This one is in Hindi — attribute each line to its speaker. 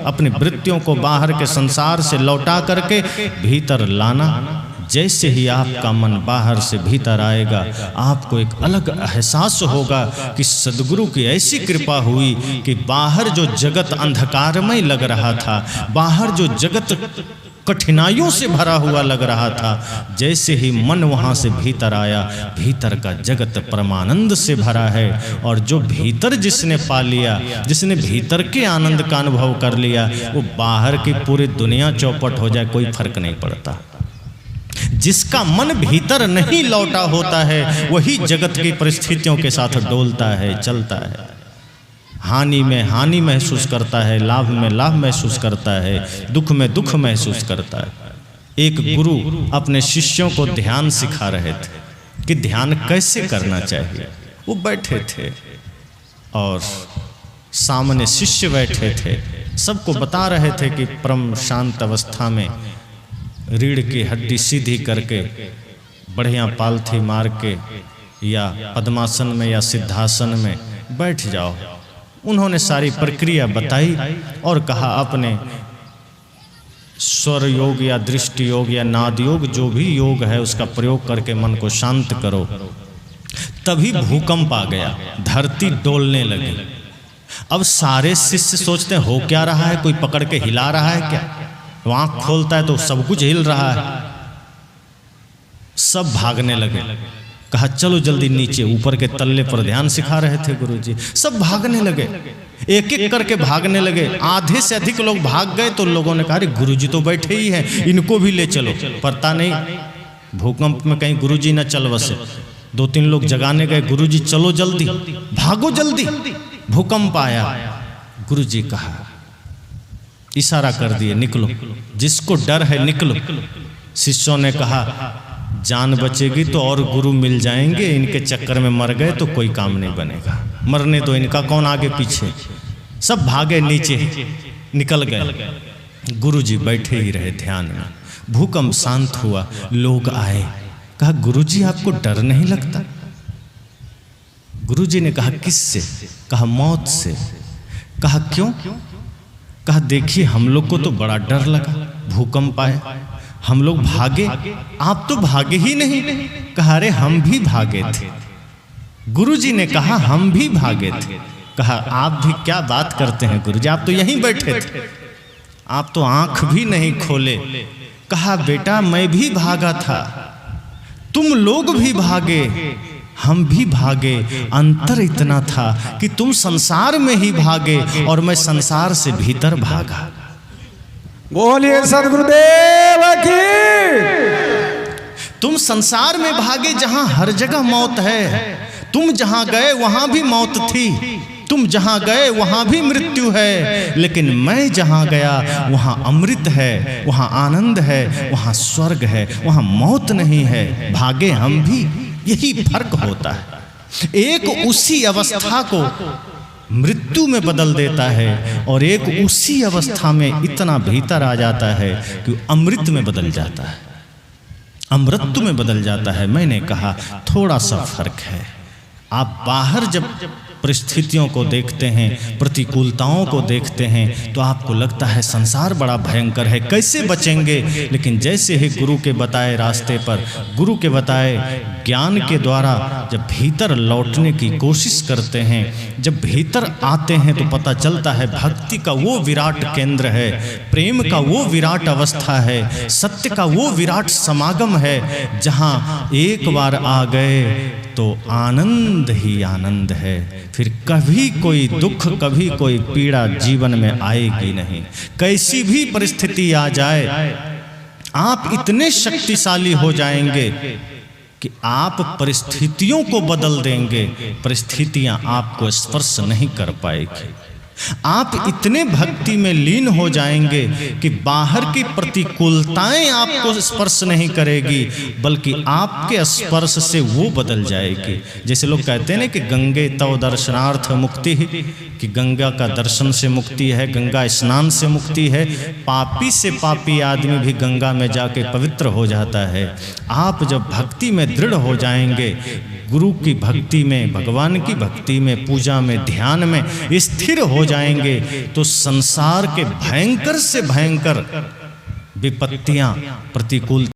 Speaker 1: अपनी वृत्तियों को बाहर के संसार से लौटा करके भीतर लाना। जैसे ही आपका मन बाहर से भीतर आएगा, आपको एक अलग एहसास होगा कि सद्गुरु की ऐसी कृपा हुई कि बाहर जो जगत अंधकारमय लग रहा था, बाहर जो जगत कठिनाइयों से भरा हुआ लग रहा था, जैसे ही मन वहाँ से भीतर आया, भीतर का जगत परमानंद से भरा है। और जो भीतर जिसने पा लिया, जिसने भीतर के आनंद का अनुभव कर लिया, वो बाहर की पूरी दुनिया चौपट हो जाए कोई फर्क नहीं पड़ता। जिसका मन भीतर नहीं लौटा होता है, वही जगत की परिस्थितियों के साथ डोलता है, चलता है। हानि में हानि महसूस करता है, लाभ में लाभ महसूस करता है, दुख में दुख महसूस करता है। एक गुरु अपने शिष्यों को ध्यान सिखा रहे थे कि ध्यान कैसे करना चाहिए। वो बैठे थे और सामने शिष्य बैठे थे, सबको बता रहे थे कि परम शांत अवस्था में रीढ़ की हड्डी सीधी करके बढ़िया पालथी मार के या पद्मासन में या सिद्धासन में बैठ जाओ। उन्होंने सारी प्रक्रिया बताई और कहा अपने स्वर योग या दृष्टि योग या नाद योग, जो भी योग है उसका प्रयोग करके मन को शांत करो। तभी भूकंप आ गया, धरती डोलने लगी। अब सारे शिष्य सोचते हैं हो क्या रहा है, कोई पकड़ के हिला रहा है क्या? आँख खोलता है तो सब कुछ हिल रहा है। सब भागने लगे। कहा चलो जल्दी नीचे, ऊपर के तल्ले पर ध्यान सिखा रहे थे गुरुजी। सब भागने लगे, एक एक करके भागने लगे। आधे से अधिक लोग भाग गए तो लोगों ने कहा अरे गुरुजी तो बैठे ही हैं, इनको भी ले चलो। पता नहीं भूकंप में कहीं गुरुजी न चल बसे। 2-3 लोग जगाने गए, गुरुजी चलो जल्दी, भागो जल्दी, भूकंप आया। गुरुजी कहा, इशारा कर दिए निकलो, जिसको डर है निकलो। शिष्यों ने कहा जान बचेगी तो और गुरु मिल जाएंगे, इनके चक्कर में मर गए तो कोई काम नहीं बनेगा, मरने दो इनका, कौन आगे पीछे। सब भागे नीचे, निकल गए। गुरुजी बैठे ही रहे ध्यान में। भूकंप शांत हुआ, लोग आए, कहा गुरुजी आपको डर नहीं लगता? गुरुजी ने कहा किससे? कहा मौत से। कहा क्यों? कहा देखिए हम लोग को तो बड़ा डर लगा, भूकंप आया, हम लोग भागे, आप तो भागे ही नहीं। कहा अरे हम भी भागे थे। गुरुजी ने कहा हम भी भागे थे। कहा आप भी क्या बात करते हैं गुरुजी, आप तो यहीं बैठे थे, आप तो आंख भी नहीं खोले। कहा बेटा मैं भी भागा था, तुम लोग भी भागे, हम भी भागे। अंतर इतना था कि तुम संसार में ही भागे और मैं संसार से भीतर भागा।
Speaker 2: बोलिए सद्गुरुदेव की।
Speaker 1: तुम संसार में भागे जहां हर जगह मौत है, तुम जहां गए वहां भी मौत थी, तुम जहां गए वहां भी मृत्यु है, लेकिन मैं जहां गया वहां अमृत है, वहां आनंद है, वहां स्वर्ग है, वहां मौत नहीं है। भागे हम भी, यही फर्क होता है। एक उसी अवस्था को मृत्यु में बदल देता है और एक उसी अवस्था में इतना भीतर आ जाता है कि अमृत में बदल जाता है, अमृत में बदल जाता है। मैंने कहा थोड़ा सा फर्क है। आप बाहर जब परिस्थितियों को देखते हैं, प्रतिकूलताओं को देखते हैं, तो आपको लगता है संसार बड़ा भयंकर है, कैसे बचेंगे। लेकिन जैसे ही गुरु के बताए रास्ते पर, गुरु के बताए ज्ञान के द्वारा जब भीतर लौटने की कोशिश करते हैं, जब भीतर आते हैं तो पता चलता है भक्ति का वो विराट केंद्र है, प्रेम का वो विराट अवस्था है, सत्य का वो विराट समागम है, जहाँ एक बार आ गए तो आनंद ही आनंद है। फिर कभी कोई दुख, कभी कोई पीड़ा जीवन में आएगी नहीं। कैसी भी परिस्थिति आ जाए, आप इतने शक्तिशाली हो जाएंगे कि आप परिस्थितियों को बदल देंगे, परिस्थितियां आपको स्पर्श नहीं कर पाएगी। आप इतने भक्ति में लीन हो जाएंगे कि बाहर की प्रतिकूलताएं आपको स्पर्श नहीं करेगी, बल्कि आपके स्पर्श से वो बदल जाएगी। जैसे लोग कहते हैं ना कि गंगे तव दर्शनार्थ मुक्ति, कि गंगा का दर्शन से मुक्ति है, गंगा स्नान से मुक्ति है। पापी से पापी आदमी भी गंगा में जाके पवित्र हो जाता है। आप जब भक्ति में दृढ़ हो जाएंगे, गुरु की भक्ति में, भगवान की भक्ति में, पूजा में, ध्यान में स्थिर हो जाएंगे तो संसार के भयंकर से भयंकर विपत्तियां, प्रतिकूल